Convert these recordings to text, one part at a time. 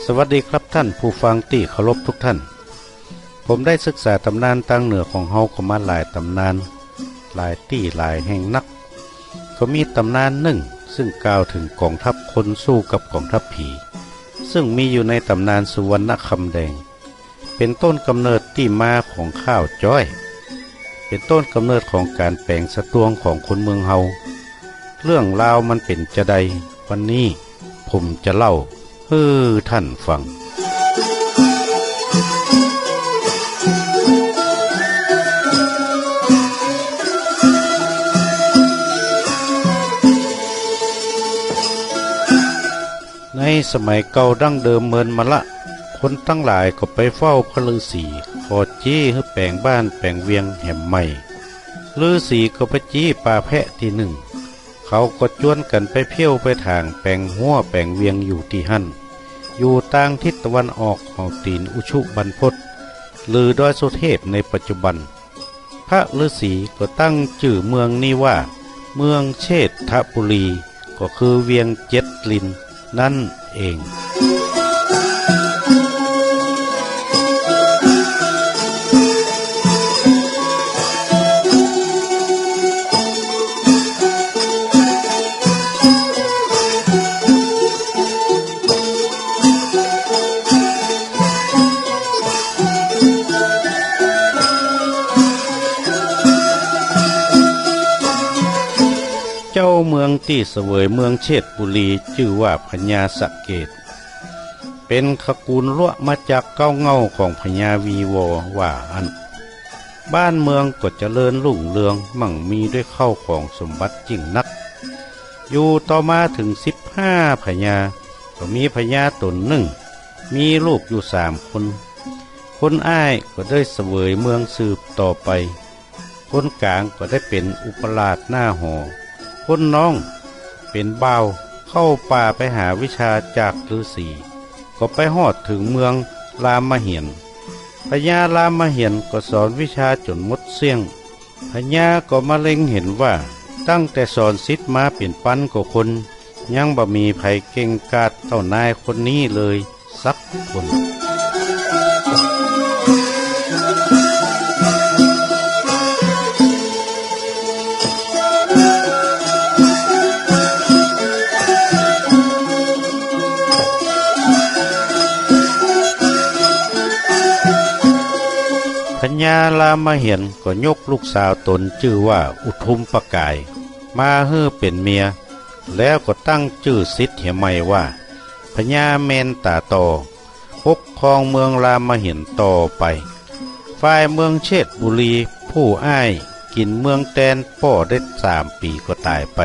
สวัสดีครับท่านผู้ฟังที่เคารพทุกท่านผมได้ศึกษาตำนานต่างเหนือของเฮาเข้ามาหลายตำนานหลายที่หลายแห่งนักก็มีตำนานหนึ่งซึ่งกล่าวถึงกองทัพคนสู้กับกองทัพผีซึ่งมีอยู่ในตำนานสุวรรณคำแดงเป็นต้นกำเนิดที่มาของข้าวจ้อยเป็นต้นกำเนิดของการแปลงสะตวงของคนเมืองเฮาเรื่องราวมันเป็นจะใดวันนี้ผมจะเล่าให้ท่านฟังในสมัยเก่าดั้งเดิมเมินมาละคนตั้งหลายก็ไปเฝ้าพระฤาษีขอจี้ให้แปลงบ้านแปลงเวียงแห่มใหม่ฤาษีก็ไปจี้ป่าแพะที่หนึ่งเขาก็จวนกันไปเพี้ยวไปทางแปลงหัวแปลงเวียงอยู่ที่หั่นอยู่ต่างทิศตะวันออกของตีนอุชุบรรพตหรือดอยสุเทพในปัจจุบันพระฤาษีก็ตั้งชื่อเมืองนี้ว่าเมืองเชษฐบุรีก็คือเวียงเจ็ดลินนั่นเองเจ้าเมืองที่เสวยเมืองเชษฐบุรีชื่อว่าพญาสะเกตเป็นขกูลล้วมาจากเก้าเงาของพญาวีวอว่าอันบ้านเมืองก็เจริญรุ่งเรืองมั่งมีด้วยเข้าของสมบัติจริงนักอยู่ต่อมาถึง15พญาก็มีพญาตนหนึ่งมีลูกอยู่3คนคนอ้ายก็ได้เสวยเมืองสืบต่อไปคนกลางก็ได้เป็นอุปราชหน้าหอคนน้องเป็นบ่าวเข้าป่าไปหาวิชาจากฤาษีก็ไปฮอดถึงเมืองรามเหียนพญารามเหียนก็สอนวิชาจนหมดเสี้ยงพญาก็มาเล็งเห็นว่าตั้งแต่สอนศิษย์มาเปลี่ยนปันกว่าคนยังบ่มีไผเก่งกาจเท่านายคนนี้เลยสักคนพญารามเหียนก็ยกลูกสาวตนชื่อว่าอุทุมปกายมาเฮือเป็นเมียแล้วก็ตั้งชื่อศิษย์เหียใหม่ว่าพญาเมนตาโตปกครองเมืองรามเหียนต่อไปฝ่ายเมืองเชษฐบุรีผู้อ้ายกินเมืองแตนป่อได้3 ปีก็ตายไป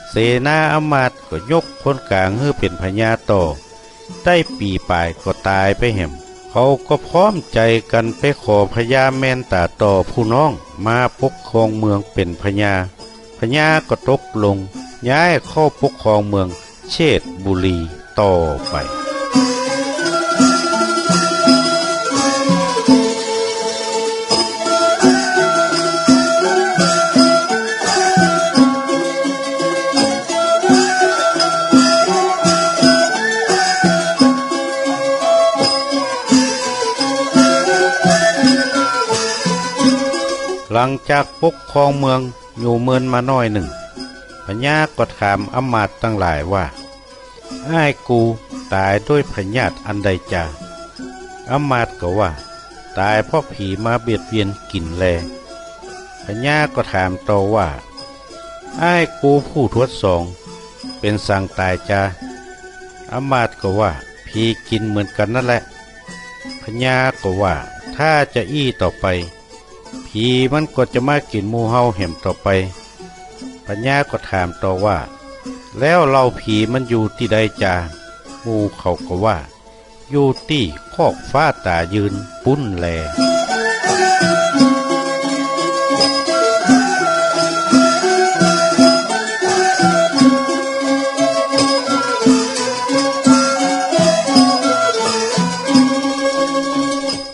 เสนาอมาตย์ก็ยกคนกลางเฮือเป็นพญาโตได้ปีปลายก็ตายไปแห่มเขาก็พร้อมใจกันไปขอพญาแมนตาต่อผู้น้องมาปกครองเมืองเป็นพญาก็ตกลงย้ายเข้าปกครองเมืองเชษฐบุรีต่อไปหลังจากปกครองเมืองอยู่เมินมาน้อยหนึ่งพญาก็ถามอำมาตย์ตั้งหลายว่าอ้ายกูตายด้วยพยาธิอันใดจาอำมาตย์ก็ว่าตายเพราะผีมาเบียดเบียนกินแลพญาก็ถามต่อว่าอ้ายกูผู้ทวด2เป็นสั่งตายจาอำมาตย์ก็ว่าผีกินเหมือนกันนั่นแหละพญาก็ว่าถ้าจะอี้ต่อไปผีมันก็จะมากินหมูเฮาแห่มต่อไปพญาก็ถามต่อว่าแล้วเราผีมันอยู่ที่ใดจาหมูเขาก็ว่าอยู่ที่คอกฟ้าตายืนปุ้นแล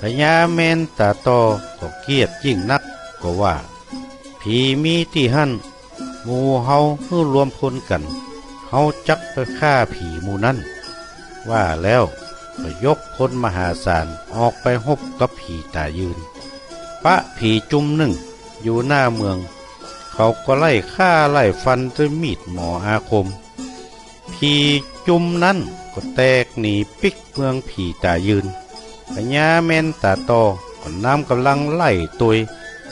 พญาเมนตาโตก็เกียดยิ่งนักก็ว่าผีมีที่หั่นหมู่เฮาเพื่อรวมพลกันเฮาจักไปฆ่าผีหมู่นั้นว่าแล้ว ก็ยกคนมหาศาลออกไปฮบกับผีตายืนปะผีจุ่มหนึ่งอยู่หน้าเมืองเขาก็ไล่ฆ่าไล่ฟันด้วยมีดหมออาคมผีจุ่มนั้นก็แตกหนีปิกเมืองผีตายืนพญาแม่นตาโตก็นำกำลังไล่ตุย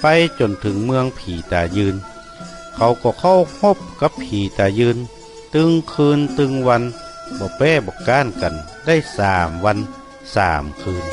ไปจนถึงเมืองผีตายืนเขาก็เข้าพบกับผีตายืนตึงคืนตึงวันบ่แป้บ่ก้านกันได้3 วัน 3 คืน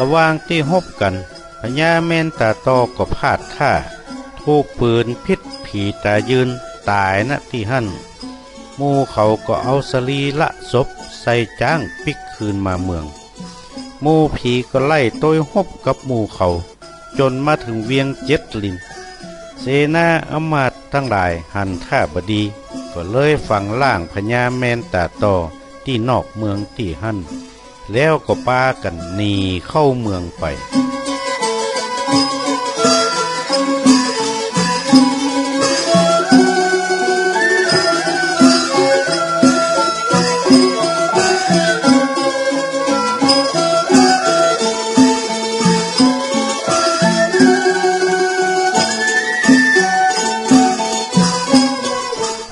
ระหว่างที่ฮบกันพญาแม่นตาโตก็พลาดท่าถูกปืนพิษผีตายืนตายณที่หั่นหมู่เขาก็เอาสรีละศพใส่จ้างปิกคืนมาเมืองหมู่ผีก็ไล่ต้อยฮบกับหมู่เขาจนมาถึงเวียงเจ็ดลินเสนาอมาตย์ทั้งหลายหันท่าบดีก็เลยฝังล่างพญาแม่นตาโตที่นอกเมืองที่หั่นแล้วก็พากันหนีเข้าเมืองไป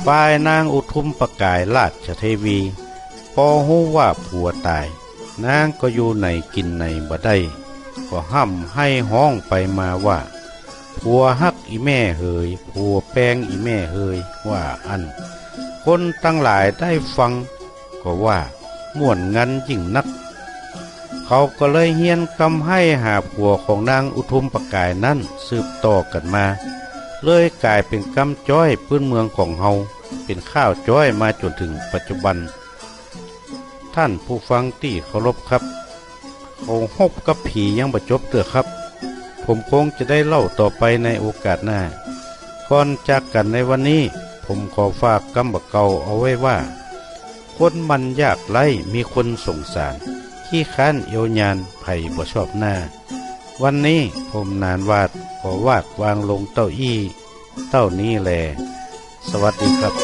ฝ่ายนางอุทุมประกายราชเทวีพอหู้ว่าผัวตายนางก็อยู่ในกินในบ่ได้ก็ห้ำให้ห้องไปมาว่าผัวฮักอีแม่เฮยผัวแป้งอีแม่เฮยว่าอันคนตั้งหลายได้ฟังก็ว่าม่วนงันยิ่งนักเขาก็เลยเฮียนกำให้หาผัวของนางอุทุมประกายนั้นสืบต่อกันมาเลยกลายเป็นกำจ้อยพื้นเมืองของเฮาเป็นข้าวจ้อยมาจนถึงปัจจุบันท่านผู้ฟังที่เคารพครับเขาฮบกับผียังบ่จบเด้อครับผมคงจะได้เล่าต่อไปในโอกาสหน้าก่อนจากกันในวันนี้ผมขอฝากกำบักเก่าเอาไว้ว่าคนมันยากไร้มีคนสงสารขี้ค้านเอียวยานไผ่บ่ชอบหน้าวันนี้ผมนานวาดขอวาดวางลงเต้าอี้เต้านี้แลสวัสดีครับ